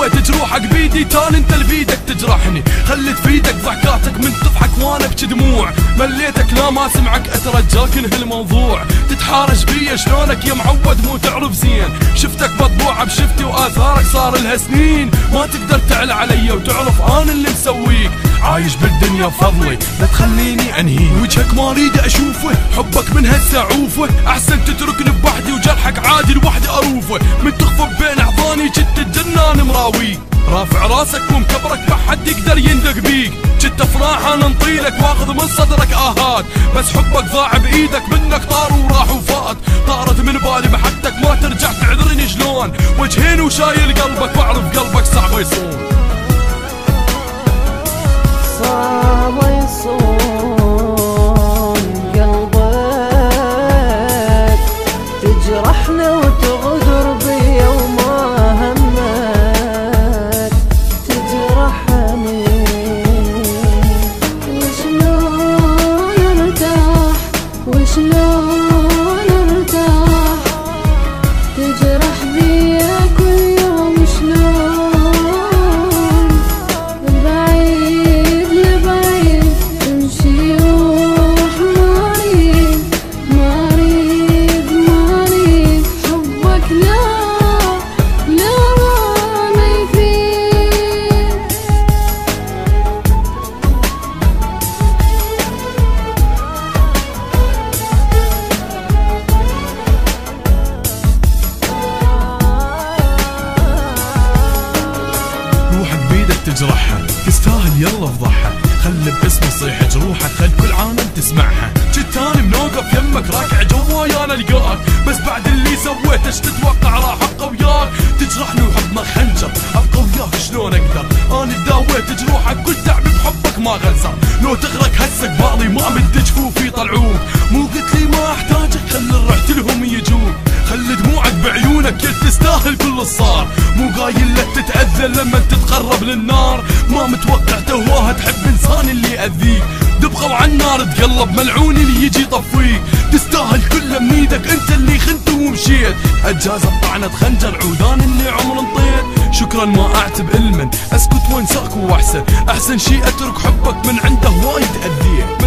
سويت جروحك بيدي تالي انت اللي بيدك تجرحني. خليت فيدك ضحكاتك من تضحك وانا ابكي دموع. مليتك لا ما سمعك اترجاك انهي الموضوع. تتحارش بيا شلونك يا معود مو تعرف زين. شفتك مطبوعة بشفتي واثارك صار لها سنين. ما تقدر تعلى علي وتعرف انا اللي مسويك. عايش بالدنيا فضلي لا تخليني انهي. وجهك ما اريد اشوفه حبك من هسه عوفه. احسن تتركني بوحدي وجرحك عادي لوحدي اروفه. من تخفى بين احضاني جت الجنان مراويك. رافع راسك ومكبرك ما حد يقدر يندق بيك. جت افراح انا نطيلك واخذ من صدرك اهات. بس حبك ضاع بايدك منك طار وراح وفات. طارت من بالي محبتك ما ترجع تعذرني شلون. وجهين وشايل قلبك واعرف قلبك صعب يصون. صعب يصون قلبك تجرحنا وتغدر بيا وما همك تجرحني. وشلون ارتاح وشلون ارتاح تجرح بيا كل يوم. شلون بعيد لبعيد تمشي روح ما اريد حبك لا ما يفيد. روحك بيدك تجرحها تستاهل يلا افضحها. خلي باسمي صيح جروحك خل كل عالم تسمعها. جيت اني منوقف يمك راكع جواي انا القاك. بس بعد اللي سويته ايش تتوقع راح ابقى وياك. تجرحني وحضنك خنجر ابقى وياك شلون اقدر. انا داويت جروحك كل تعبي بحبك ما غزر. لو تغرق هسه قبالي ما مد جفوفي يطلعوك. مو قلت لي ما احتاجك خلي رحت لهم يجوك. خلي دموعك بعيونك كل تستاهل كل الصار. مو قايل لك تتأذى لما تتقرب للنار. ما متوقع تهواها تحب انسان اللي يأذيك. تبقى وعن النار تقلب ملعون اللي يجي يطفيك. تستاهل كله من ايدك انت اللي خنت ومشيت. اجاز بطعنة خنجر عودان اللي عمر انطيت. شكرا ما اعتب المن اسكت وانساك واحسن. احسن شي اترك حبك من عنده وايد اذيت.